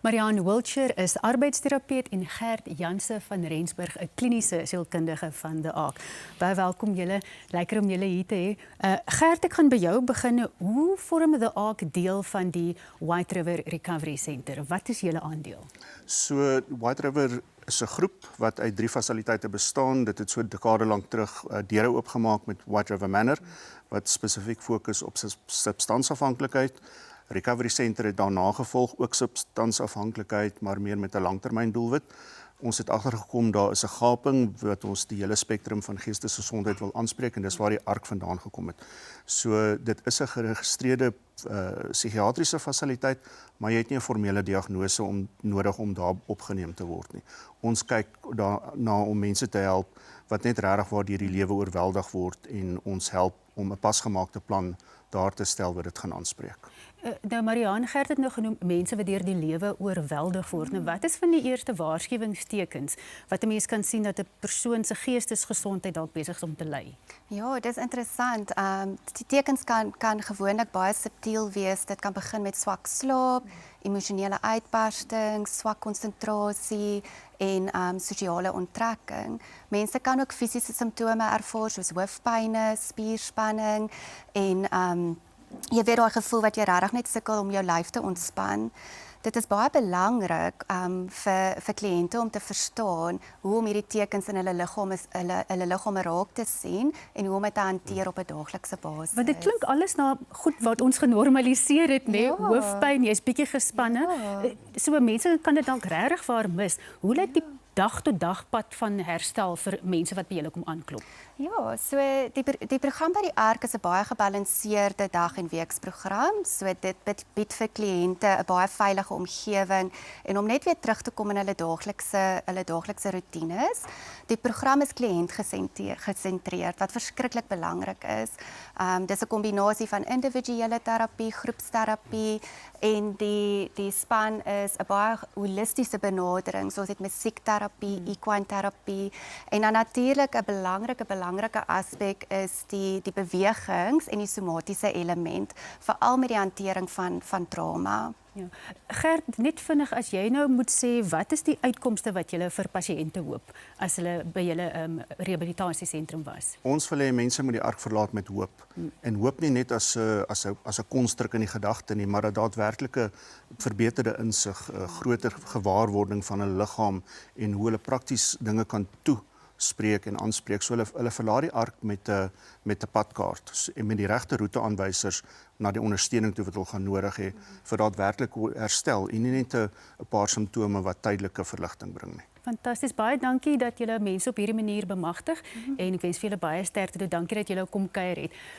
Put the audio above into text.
Marianne Wiltshire is arbeidsterapeut en Gert Janse van Rensburg, 'n kliniese sielkundige van De Aak. Baie welkom julle. Lekker om julle hier te hê. Gert, ek gaan by jou begin. Hoe vorm De Aak deel van die White River Recovery Center? Wat is julle aandeel? So White River is 'n groep wat uit 3 fasiliteite bestaan. Dit het so 'n dekade lank terug deure oopgemaak met White River Manor wat spesifiek fokus op substansafhanklikheid. Recovery Center het daarna gevolg, ook substansafhanklikheid, maar meer met 'n langtermyndoelwit. Ons het agtergekom daar is 'n gaping wat ons die hele spektrum van geestesgesondheid wil aanspreek en dis waar die ARC vandaan gekom het. So dit is 'n geregistreerde psigiatriese fasiliteit, maar jy het nie 'n formele diagnose nodig om daar opgeneem te word nie. Ons kyk daarna om mense te help wat net regtig waar deur die lewe oorweldig word en ons help om 'n pasgemaakte plan daar te stel wat dit gaan aanspreek. Nou Marianne, Gert het nou genoem mense wat deur die lewe oorweldig word. Nou wat is van die eerste waarskuwingstekens wat 'n mens kan sien dat 'n persoon se geestesgesondheid dalk besig is om te ly? Ja, dit is interessant. Die tekens kan gewoonlik baie subtiel wees. Dit kan begin met swak slaap, emosionele uitbarstings, swak konsentrasie en sosiale onttrekking. Mense kan ook fisiese simptome ervaar soos hoofpyne, spierspanning en jy weet daai gevoel wat jy regtig net sukkel om jou lyf te ontspan. Dit is baie belangrik vir kliënte om te verstaan hoe om hierdie tekens in hulle liggame raak te sien en hoe om dit te hanteer op 'n daaglikse basis. Want dit klink alles na goed wat ons genormaliseer het, né? Ja. Hoofpyn, jy's bietjie gespanne. Ja. So mense kan dit dalk regtig waar mis. Hoe lyk die dag-tot-dag pad van herstel vir mense wat by julle kom aanklop? Ja, so die program by die ARC is 'n baie gebalanseerde dag- en weeksprogram. So dit bied vir kliënte 'n baie veilige omgewing en om net weer terug te kom in hulle daaglikse roetines. Die program is kliëntgesentreerd wat verskriklik belangrik is. Dis 'n kombinasie van individuele terapie, groepsterapie en die span is 'n baie holistiese benadering. So ons het musiekterapie, equine terapie en dan natuurlik 'n belangrike aspek is die bewegings en die somatiese element, veral met die hantering van trauma. Ja. Gert, net vinnig as jy nou moet sê, wat is die uitkomste wat julle vir pasiënte hoop as hulle by julle rehabilitasiesentrum was? Ons wil hê mense moet die ARC verlaat met hoop. En hoop nie net as 'n konstruk in die gedagte nie, maar 'n daadwerklike verbeterde insig, groter gewaarwording van hulle liggaam en hoe hulle prakties dinge kan toespreek en aanspreek. So hulle verlaat die ARC met 'n padkaart en met die regte roeteaanwysers na die ondersteuning toe wat hulle gaan nodig hê vir daadwerklike herstel en nie net 'n paar simptome wat tydelike verligting bring nie. Fantasties, baie dankie dat julle mense op hierdie manier bemagtig en ek wens vir julle baie sterkte. Dankie dat julle kom kuier het.